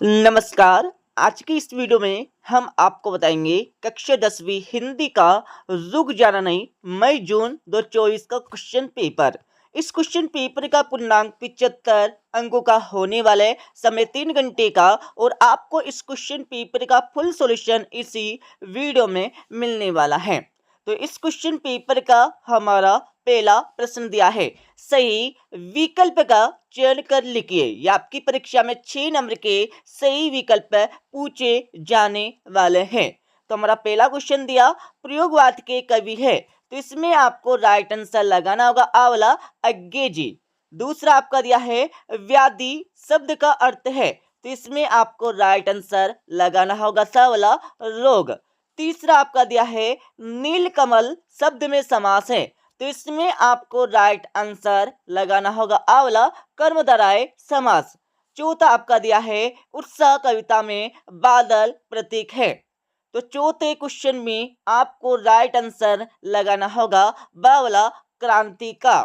नमस्कार। आज की इस वीडियो में हम आपको बताएंगे कक्षा 10वीं हिंदी का रुक जाना नहीं मई जून 2024 का क्वेश्चन पेपर। इस क्वेश्चन पेपर का पूर्णांक 75 अंकों का होने वाला है, समय 3 घंटे का, और आपको इस क्वेश्चन पेपर का फुल सॉल्यूशन इसी वीडियो में मिलने वाला है। तो इस क्वेश्चन पेपर का हमारा पहला प्रश्न दिया है, सही विकल्प का चयन कर लिखिए। ये आपकी परीक्षा में 6 नंबर के सही विकल्प पूछे जाने वाले हैं। तो हमारा पहला क्वेश्चन दिया प्रयोगवाद के कवि है, तो इसमें आपको राइट आंसर लगाना होगा आ वाला अंग्रेजी। दूसरा आपका दिया है व्याधि शब्द का अर्थ है, तो इसमें आपको राइट आंसर लगाना होगा सा वाला रोग। तीसरा आपका दिया है नीलकमल शब्द में समास है, तो इसमें आपको राइट आंसर लगाना होगा आ वाला कर्मधारय समास। चौथा आपका दिया है उत्साह कविता में बादल प्रतीक है, तो चौथे क्वेश्चन में आपको राइट आंसर लगाना होगा बा वाला क्रांति का।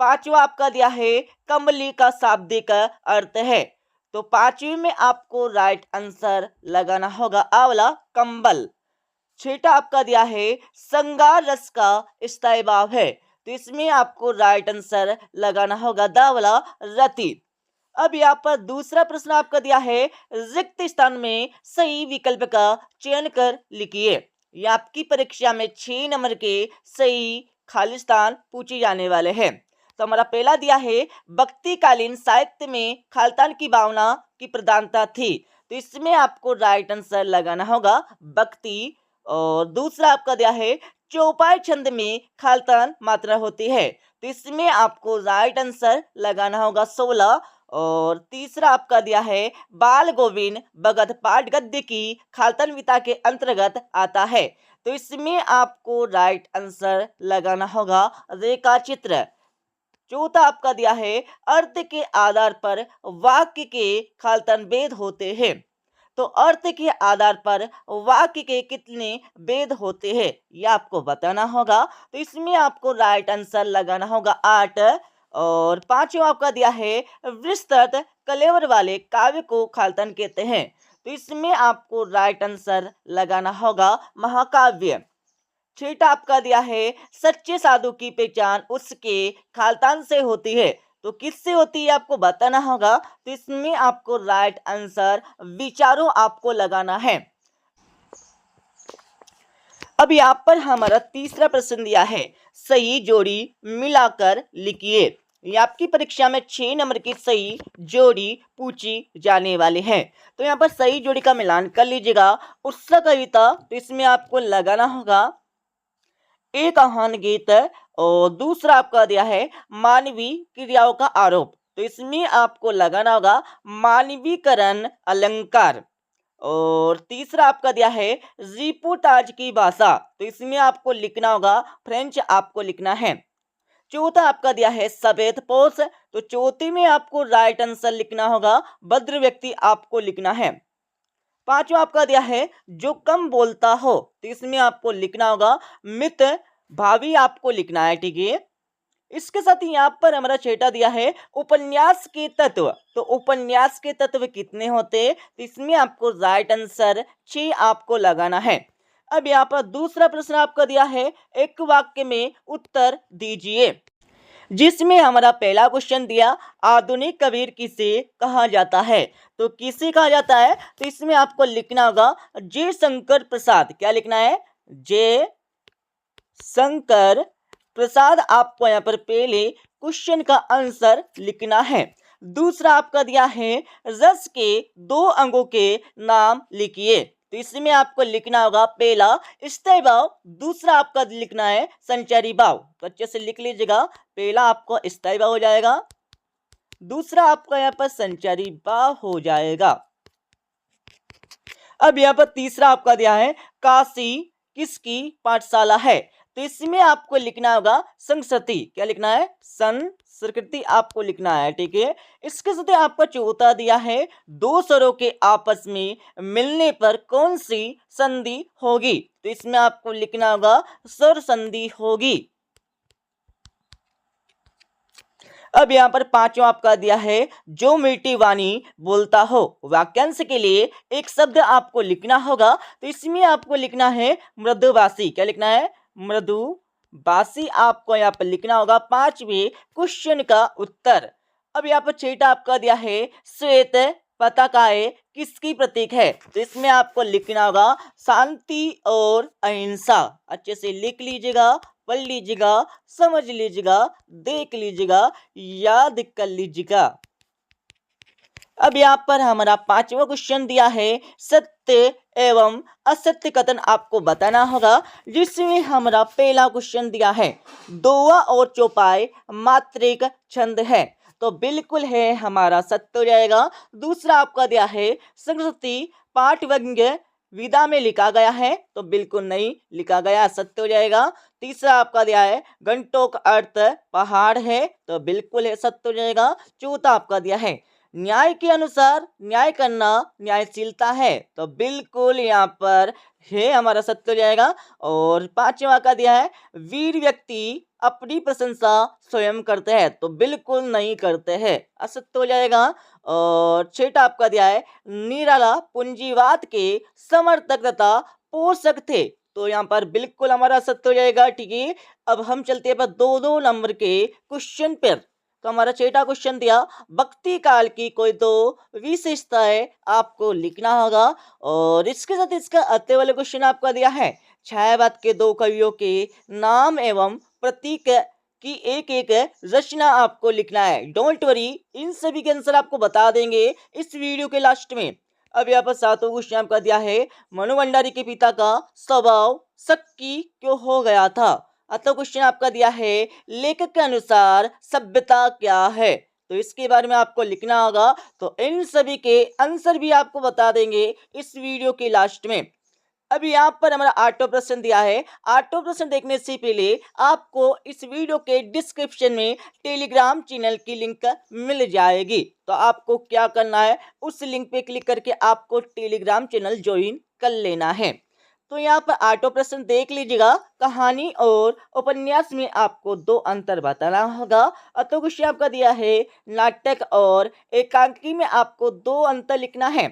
पांचवा आपका दिया है कमली का शाब्दिक अर्थ है, तो पांचवी में आपको राइट आंसर लगाना होगा आ वाला कंबल। छठा आपका दिया है श्रृंगार रस का स्थायी भाव है, तो इसमें आपको राइट आंसर लगाना होगा दा वाला रति। अब यहाँ पर दूसरा प्रश्न आपका दिया है रिक्त स्थान में सही विकल्प का चयन कर लिखिए। ये आपकी परीक्षा में 6 नंबर के सही खाली स्थान पूछे जाने वाले हैं। तो हमारा पहला दिया है भक्तिकालीन साहित्य में खालिस्तान की भावना की प्रधानता थी, तो इसमें आपको राइट आंसर लगाना होगा भक्ति। और दूसरा आपका दिया है चौपाई छंद में खालिस्तान मात्रा होती है, तो इसमें आपको राइट आंसर लगाना होगा 16। और तीसरा आपका दिया है बाल गोविंद भगत पाठ गद्य की खालिस्तानविता के अंतर्गत आता है, तो इसमें आपको राइट आंसर लगाना होगा रेखा चित्र। चौथा आपका दिया है अर्थ के आधार पर वाक्य के खालिस्तान भेद होते हैं, तो अर्थ के आधार पर वाक्य के कितने भेद होते हैं ये आपको बताना होगा, तो इसमें आपको राइट आंसर लगाना होगा 8। और पांचवा आपका दिया है विस्तृत कलेवर वाले काव्य को खालिस्तान कहते हैं, तो इसमें आपको राइट आंसर लगाना होगा महाकाव्य। छठा आपका दिया है सच्चे साधु की पहचान उसके खालिस्तान से होती है, तो किससे होती है आपको बताना होगा, तो इसमें आपको राइट आंसर विचारों आपको लगाना है। अब यहाँ पर हमारा तीसरा प्रश्न दिया है सही जोड़ी मिलाकर लिखिए। ये आपकी परीक्षा में 6 नंबर की सही जोड़ी पूछी जाने वाले हैं, तो यहाँ पर सही जोड़ी का मिलान कर लीजिएगा। उत्साह कविता, तो इसमें आपको लगाना होगा एक आह्वान गीत। और दूसरा आपका दिया है मानवीय क्रियाओं का आरोप, तो इसमें आपको लगाना होगा मानवीकरण अलंकार। और तीसरा आपका दिया है रिपोर्टाज की भाषा, तो इसमें आपको लिखना होगा फ्रेंच आपको लिखना है। चौथा आपका दिया है सफेद पोष, तो चौथी में आपको राइट आंसर लिखना होगा भद्र व्यक्ति आपको लिखना है। पांचवा आपका दिया है जो कम बोलता हो, तो इसमें आपको लिखना होगा मित भावी आपको लिखना है, ठीक है। इसके साथ ही यहाँ पर हमारा छठा दिया है उपन्यास के तत्व, तो उपन्यास के तत्व कितने होते हैं, तो इसमें आपको राइट आंसर 6 आपको लगाना है। अब यहाँ पर दूसरा प्रश्न आपका दिया है एक वाक्य में उत्तर दीजिए, जिसमें हमारा पहला क्वेश्चन दिया आधुनिक कबीर किसे कहा जाता है, तो किसे कहा जाता है, तो इसमें आपको लिखना होगा जय शंकर प्रसाद। क्या लिखना है, जय शंकर प्रसाद आपको यहाँ पर पहले क्वेश्चन का आंसर लिखना है। दूसरा आपका दिया है रस के 2 अंगों के नाम लिखिए, तो इसमें आपको लिखना होगा पहला स्थायी भाव, दूसरा आपका लिखना है संचारी भाव। तो अच्छे से लिख लीजिएगा, पहला आपको स्थायी भाव हो जाएगा, दूसरा आपका यहाँ पर संचारी भाव हो जाएगा। अब यहाँ पर तीसरा आपका दिया है काशी किसकी पाठशाला है, तो इसमें आपको लिखना होगा संस्कृति। क्या लिखना है, संस्कृति आपको लिखना है, ठीक है। इसके साथ आपका चौथा दिया है 2 स्वरों के आपस में मिलने पर कौन सी संधि होगी, तो इसमें आपको लिखना होगा स्वर संधि होगी। अब यहाँ पर पांचवा आपका दिया है जो मीठी वाणी बोलता हो। वाक्यांश के लिए एक शब्द आपको लिखना होगा, तो इसमें आपको लिखना है मृदुभाषी। क्या लिखना है? मृदुभाषी आपको यहाँ पर लिखना होगा पांचवें क्वेश्चन का उत्तर। अब यहाँ पर छठा आपका दिया है श्वेत पताकाएं किसकी प्रतीक है, तो इसमें आपको लिखना होगा शांति और अहिंसा। अच्छे से लिख लीजिएगा, पढ़ लीजिएगा, समझ लीजिएगा, देख लीजिएगा, याद कर लीजिएगा। अब यहाँ पर हमारा पांचवा क्वेश्चन दिया है सत्य एवं असत्य कथन आपको बताना होगा, जिसमें हमारा पहला क्वेश्चन दिया है दोहा और चौपाई मात्रिक छंद है, तो बिल्कुल है हमारा सत्य हो जाएगा। दूसरा आपका दिया है सरस्वती पाठव्यंग्य विधा में लिखा गया है, तो बिल्कुल नहीं लिखा गया, सत्य हो जाएगा। तीसरा आपका दिया है घंटों का अर्थ पहाड़ है, तो बिल्कुल है, सत्य हो जाएगा। चौथा आपका दिया है न्याय के अनुसार न्याय करना न्यायशीलता है, तो बिल्कुल यहाँ पर है हमारा सत्य हो जाएगा। और पांचवा का दिया है वीर व्यक्ति अपनी प्रशंसा स्वयं करते हैं, तो बिल्कुल नहीं करते हैं, असत्य हो जाएगा। और छठा आपका दिया है निराला पूंजीवाद के समर्थक तथा पोषक थे, तो यहाँ पर बिल्कुल हमारा सत्य हो जाएगा। ठीक है, अब हम चलते हैं पर दो दो नंबर के क्वेश्चन पर। तो हमारा छठा क्वेश्चन दिया भक्ति काल की कोई दो विशेषताएं आपको लिखना होगा, और इसके साथ इसका अत्य वाले क्वेश्चन आपका दिया है छायावाद के दो कवियों के नाम एवं प्रतीक की एक एक रचना आपको लिखना है। डोंट वरी, इन सभी के आंसर आपको बता देंगे इस वीडियो के लास्ट में। अब यहाँ पर सातों क्वेश्चन आपका दिया है मनु भंडारी के पिता का स्वभाव शक्की क्यों हो गया था। अतः क्वेश्चन आपका दिया है लेखक के अनुसार सभ्यता क्या है, तो इसके बारे में आपको लिखना होगा। तो इन सभी के आंसर भी आपको बता देंगे इस वीडियो के लास्ट में। अभी यहाँ पर हमारा आठवां प्रश्न दिया है। आठवां प्रश्न देखने से पहले आपको इस वीडियो के डिस्क्रिप्शन में टेलीग्राम चैनल की लिंक मिल जाएगी, तो आपको क्या करना है, उस लिंक पे क्लिक करके आपको टेलीग्राम चैनल ज्वाइन कर लेना है। तो यहाँ पर आठवां प्रश्न देख लीजिएगा, कहानी और उपन्यास में आपको दो अंतर बताना होगा। अतो क्वेश्चन आपका दिया है नाटक और एकांकी में आपको दो अंतर लिखना है।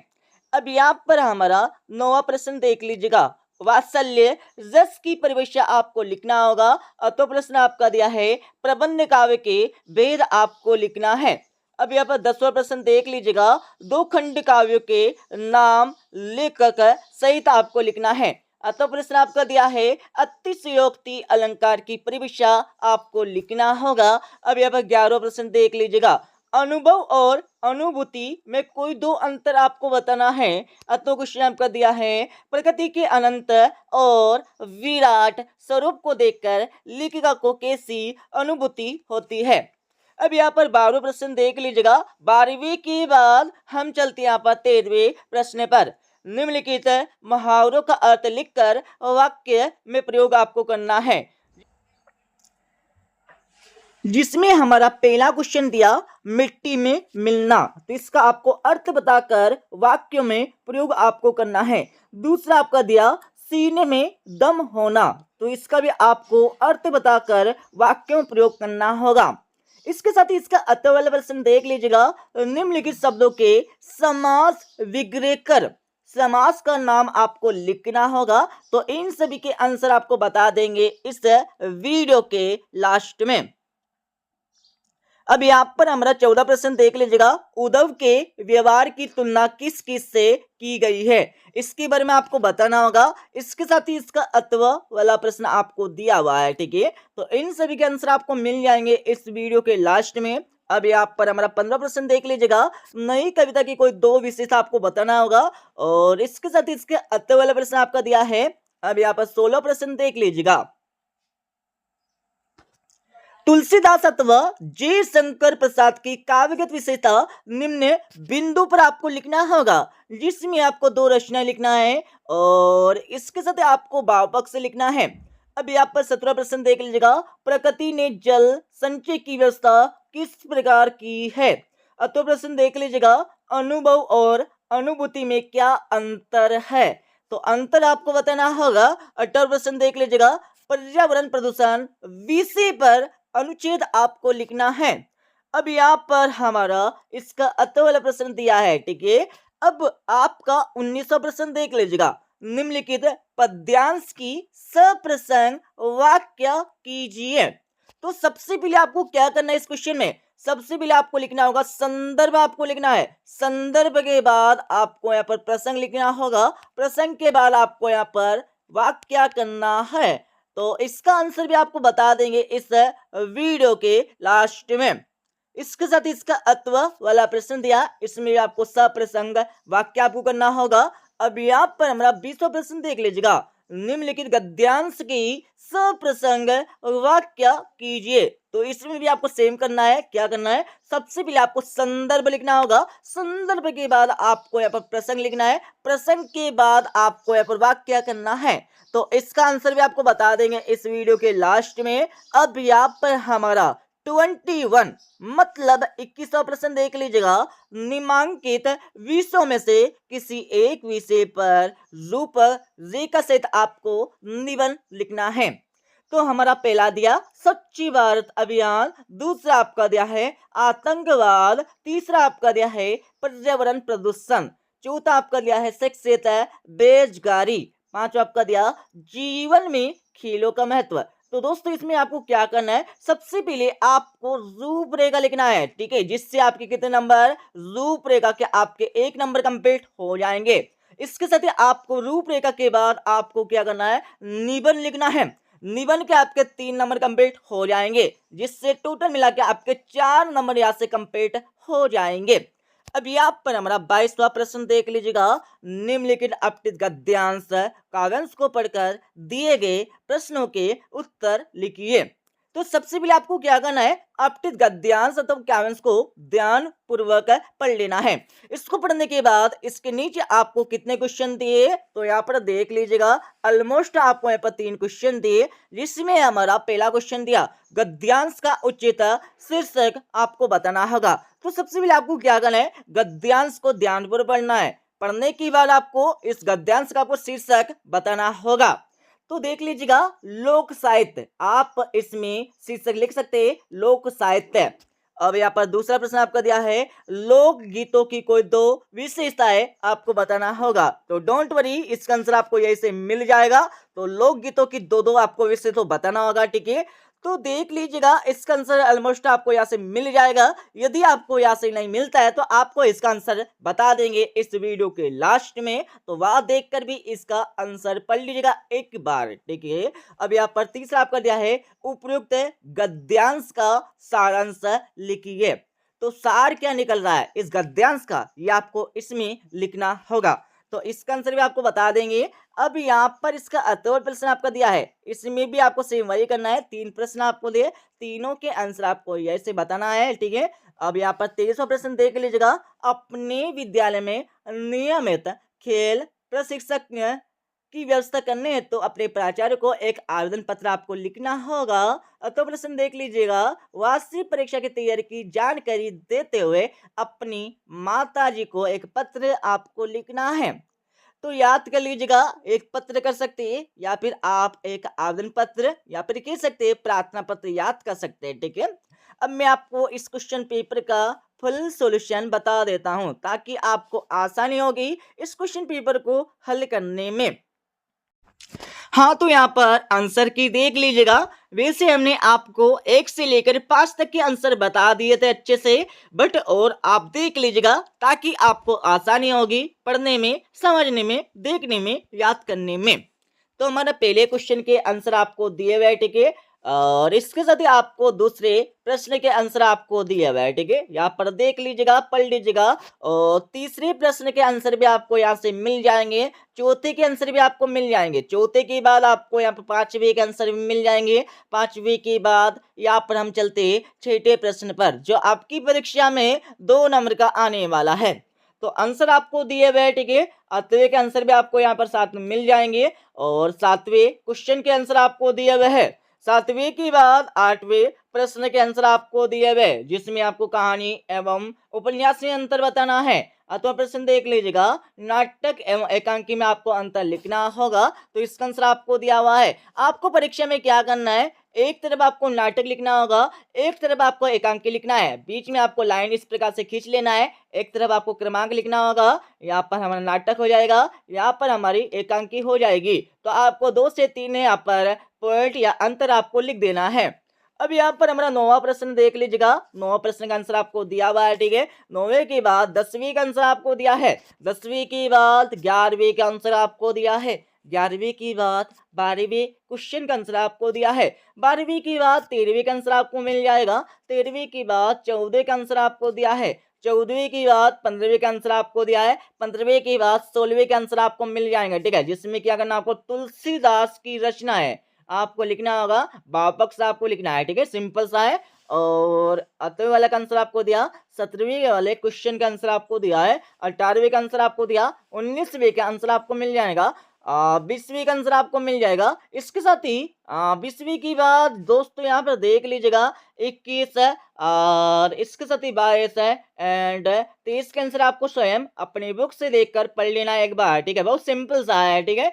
अब यहाँ पर हमारा नौवां प्रश्न देख लीजिएगा, वात्सल्य रस की परिभाषा आपको लिखना होगा। अतो प्रश्न आपका दिया है प्रबंध काव्य के भेद आपको लिखना है। अब यहाँ पर 10वां प्रश्न देख लीजिएगा, दो खंड काव्यों के नाम लेखक सहित आपको लिखना है। अतो प्रश्न आपका दिया है अतिशयोक्ति अलंकार की परिभाषा आपको लिखना होगा। अब यहाँ पर 11वां प्रश्न देख लीजिएगा, अनुभव और अनुभूति में कोई दो अंतर आपको बताना है। अतो क्वेश्चन आपका दिया है प्रकृति के अनंत और विराट स्वरूप को देखकर लेखिका को कैसी अनुभूति होती है। अब यहाँ पर 12वां प्रश्न देख लीजिएगा। 12वीं के बाद हम चलते हैं यहाँ पर 13वें प्रश्न पर। निम्नलिखित मुहावरों का अर्थ लिखकर वाक्य में प्रयोग आपको करना है, जिसमें हमारा पहला क्वेश्चन दिया मिट्टी में मिलना, तो इसका आपको अर्थ बताकर वाक्यों में प्रयोग आपको करना है। दूसरा आपका दिया सीने में दम होना, तो इसका भी आपको अर्थ बताकर वाक्यों में प्रयोग करना होगा। इसके साथ ही इसका अर्थ वाला प्रश्न देख लीजिएगा, निम्नलिखित शब्दों के समास विग्रह कर समास का नाम आपको लिखना होगा। तो इन सभी के आंसर आपको बता देंगे इस वीडियो के लास्ट में। अब यहाँ पर हमारा 14 प्रश्न देख लीजिएगा, उद्धव के व्यवहार की तुलना किस किस से की गई है, इसके बारे में आपको बताना होगा। इसके साथ ही इसका अत्व वाला प्रश्न आपको दिया हुआ है। ठीक है, तो इन सभी के आंसर आपको मिल जाएंगे इस वीडियो के लास्ट में। अब यहाँ पर हमारा 15 प्रश्न देख लीजिएगा, नई कविता की कोई दो विशेषता आपको बताना होगा, और इसके साथ ही इसके अत्व वाला प्रश्न आपका दिया है। अब यहाँ पर 16 प्रश्न देख लीजिएगा, तुलसीदास अथवा जयशंकर प्रसाद की काव्यगत विशेषता निम्न बिंदु पर आपको लिखना होगा, जिसमें आपको दो रचनाएं लिखना है और इसके साथ आपको भाव पक्ष से लिखना है। अब यहाँ पर 17 प्रश्न देख लीजिएगा, प्रकृति ने जल संचय की व्यवस्था किस प्रकार की है। अतो प्रश्न देख लीजिएगा, अनुभव और अनुभूति में क्या अंतर है, तो अंतर आपको बताना होगा। 18 प्रश्न देख लीजिएगा, पर्यावरण प्रदूषण विषय पर अनुच्छेद आपको लिखना है। अब यहाँ पर हमारा इसका अतः वाला प्रश्न दिया है, ठीक है। अब आपका 19वां प्रश्न देख लीजिएगा। निम्नलिखित पद्यांश की सप्रसंग वाक्य कीजिए। तो सबसे पहले आपको क्या करना है इस क्वेश्चन में, सबसे पहले आपको लिखना होगा संदर्भ, आपको लिखना है संदर्भ के बाद आपको यहाँ पर प्रसंग लिखना होगा, प्रसंग के बाद आपको यहाँ पर वाक्य करना है। तो इसका आंसर भी आपको बता देंगे इस वीडियो के लास्ट में। इसके साथ इसका अत्व वाला प्रश्न दिया, इसमें आपको सप्रसंग वाक्य आपको करना होगा। अब यहाँ पर हमारा 20वां प्रश्न देख लीजिएगा। निम्नलिखित गद्यांश की सप्रसंग वाक्य कीजिए। तो इसमें भी आपको सेम करना है, क्या करना है, सबसे पहले आपको संदर्भ लिखना होगा, संदर्भ के बाद आपको यहाँ पर प्रसंग लिखना है, प्रसंग के बाद आपको यहाँ पर वाक्य करना है। तो इसका आंसर भी आपको बता देंगे इस वीडियो के लास्ट में। अब यहाँ पर हमारा 21 मतलब 21वां प्रश्न देख लीजिएगा। निम्नांकित विषयों में से किसी एक विषय पर रूप जे का सहित आपको निबंध लिखना है। तो हमारा पहला दिया स्वच्छ भारत अभियान, दूसरा आपका दिया है आतंकवाद, तीसरा आपका दिया है पर्यावरण प्रदूषण, चौथा आपका दिया है शिक्षा बेरोजगारी, पांचवा आपका दिया जीवन में खेलों का महत्व। तो दोस्तों इसमें आपको क्या करना है, सबसे पहले आपको रूपरेखा लिखना है, ठीक है, जिससे आपके कितने नंबर रूपरेखा के आपके 1 नंबर कंप्लीट हो जाएंगे। इसके साथ ही आपको रूपरेखा के बाद आपको क्या करना है, निबंध लिखना है, निबंध के आपके 3 नंबर कंप्लीट हो जाएंगे, जिससे टोटल मिला के आपके 4 नंबर यहाँ से कंप्लीट हो जाएंगे। अब यहाँ पर हमारा 22वां प्रश्न देख लीजिएगा। निम्नलिखित अपठित गद्यांश काव्यांश को पढ़कर दिए गए प्रश्नों के उत्तर लिखिए। तो सबसे पहले आपको क्या करना है, अपठित गद्यांश अथवा काव्यांश को ध्यान पूर्वक पढ़ लेना है। इसको पढ़ने के बाद इसके नीचे आपको कितने क्वेश्चन दिए, तो यहाँ पर देख लीजिएगा ऑलमोस्ट आपको यहाँ पर 3 क्वेश्चन दिए, जिसमें हमारा पहला क्वेश्चन दिया गद्यांश का उचित शीर्षक आपको बताना होगा। तो सबसे पहले आपको क्या करना है, गद्यांश को ध्यानपूर्वक पढ़ना है, पढ़ने के बाद आपको इस गद्यांश का आपको शीर्षक बताना होगा। तो देख लीजिएगा लोक साहित्य, आप इसमें शीर्षक लिख सकते हैं लोक साहित्य। अब यहाँ पर दूसरा प्रश्न आपका दिया है लोक गीतों की कोई 2 विशेषताएं आपको बताना होगा। तो डोंट वरी, इसका आंसर आपको यही से मिल जाएगा। तो लोक गीतों की 2 आपको विशेष तो बताना होगा, ठीक है। तो देख लीजिएगा इसका आंसर ऑलमोस्ट आपको यहाँ से मिल जाएगा। यदि आपको यहाँ से नहीं मिलता है तो आपको इसका आंसर बता देंगे इस वीडियो के लास्ट में, तो वह देखकर भी इसका आंसर पढ़ लीजिएगा एक बार, ठीक है। अब यहाँ पर तीसरा आपका दिया है उपयुक्त गद्यांश का सारांश लिखिए। तो सार क्या निकल रहा है इस गद्यांश का, ये आपको इसमें लिखना होगा। तो इसका आंसर भी आपको बता देंगे। अब यहाँ पर इसका अतः प्रश्न आपका दिया है, इसमें भी आपको सेम वही करना है। 3 प्रश्न आपको दिए, तीनों के आंसर आपको ऐसे बताना है, ठीक है। अब यहाँ पर 23वां प्रश्न देख लीजिएगा। अपने विद्यालय में नियमित खेल प्रशिक्षक की व्यवस्था करने हेतु तो अपने प्राचार्य को एक आवेदन पत्र आपको लिखना होगा। तो प्रश्न देख लीजिएगा। वार्षिक परीक्षा की तैयारी की जानकारी देते हुए अपनी माताजी को एक पत्र आपको लिखना है। तो याद कर लीजिएगा, एक पत्र कर सकते हैं या फिर आप एक आवेदन पत्र या फिर कह सकते हैं प्रार्थना पत्र याद कर सकते हैं, ठीक है। अब मैं आपको इस क्वेश्चन पेपर का फुल सॉल्यूशन बता देता हूं ताकि आपको आसानी होगी इस क्वेश्चन पेपर को हल करने में। हाँ, तो यहाँ पर आंसर की देख लीजिएगा। वैसे हमने आपको 1 से लेकर 5 तक के आंसर बता दिए थे अच्छे से, बट और आप देख लीजिएगा ताकि आपको आसानी होगी पढ़ने में, समझने में, देखने में, याद करने में। तो हमारा पहले क्वेश्चन के आंसर आपको दिए हुए, ठीक है, और इसके साथ ही आपको दूसरे प्रश्न के आंसर आपको दिए हुए है, ठीक है। यहाँ पर देख लीजिएगा, पढ़ लीजिएगा। और तीसरे प्रश्न के आंसर भी आपको यहाँ से मिल जाएंगे, चौथे के आंसर भी आपको मिल जाएंगे, चौथे के बाद आपको यहाँ पर 5वें के आंसर भी मिल जाएंगे, 5वें के बाद यहाँ पर हम चलते हैं 6ठे प्रश्न पर, जो आपकी परीक्षा में 2 नंबर का आने वाला है। तो आंसर आपको दिए हुए हैं, ठीक है। 8वें के आंसर भी आपको यहाँ पर साथ में मिल जाएंगे और 7वें क्वेश्चन के आंसर आपको दिए हुए हैं। 7वें के बाद 8वें प्रश्न के आंसर आपको दिए हुए, जिसमें आपको कहानी एवं उपन्यास में अंतर बताना है। अथवा प्रश्न देख लीजिएगा, नाटक एवं एकांकी में आपको अंतर लिखना होगा। तो इसका आंसर आपको दिया हुआ है। आपको परीक्षा में क्या करना है, एक तरफ आपको नाटक लिखना होगा, एक तरफ आपको एकांकी लिखना है। बीच में आपको लाइन इस प्रकार से खींच लेना है। एक तरफ आपको क्रमांक लिखना होगा, यहाँ पर हमारा नाटक हो जाएगा, यहाँ पर हमारी एकांकी हो जाएगी। तो आपको 2 से 3 यहाँ पर पॉइंट या अंतर आपको लिख देना है। अब यहाँ पर हमारा 9वां प्रश्न देख लीजिएगा। 9वां प्रश्न का आंसर आपको दिया हुआ है, ठीक है। 9वें के बाद 10वीं का आंसर आपको दिया है। 10वीं के बाद 11वीं का आंसर आपको दिया है। 11वीं की बात 12वीं क्वेश्चन का आंसर आपको दिया है। 12वीं की बात 13वीं का आंसर आपको मिल जाएगा। 13वीं की बात 14 का आंसर आपको दिया है। 14वीं की बात 15वीं का आंसर आपको दिया है। 15वीं की बात 16वीं का आंसर आपको मिल जाएगा, ठीक है। जिसमें क्या करना, आपको तुलसीदास की रचना है आपको लिखना होगा, वापक आपको लिखना है, ठीक है। सिंपल सा है। और 8वें वाला का आंसर आपको दिया, 17वीं वाले क्वेश्चन का आंसर आपको दिया है, 18वीं का आंसर आपको दिया, 19वीं का आंसर आपको मिल जाएगा, 20वीं का आंसर आपको मिल जाएगा। इसके साथ ही 20वीं की बात दोस्तों यहाँ पर देख लीजिएगा, 21 है और इसके साथ ही 22 है एंड 23 का आंसर आपको स्वयं अपनी बुक से देखकर पढ़ लेना है एक बार, ठीक है। बहुत सिंपल सा है, ठीक है।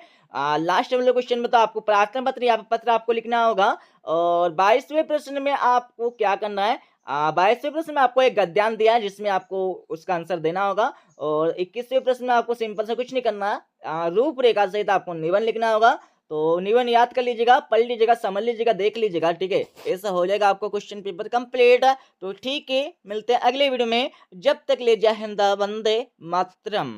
लास्ट वाले क्वेश्चन में तो आपको प्रार्थना पत्र या पत्र आपको लिखना होगा। और 22वें प्रश्न में आपको क्या करना है, 22वें प्रश्न में आपको एक गद्यांश दिया है जिसमें आपको उसका आंसर देना होगा। और 21वें प्रश्न में आपको सिंपल से कुछ नहीं करना है, रूपरेखा सहित आपको निबंध लिखना होगा। तो निबंध याद कर लीजिएगा, पढ़ लीजिएगा, समझ लीजिएगा, देख लीजिएगा, ठीक है। ऐसा हो जाएगा आपको क्वेश्चन पेपर कंप्लीट। तो ठीक है, मिलते हैं अगले वीडियो में। जब तक ले जय हिंद, वंदे मातरम।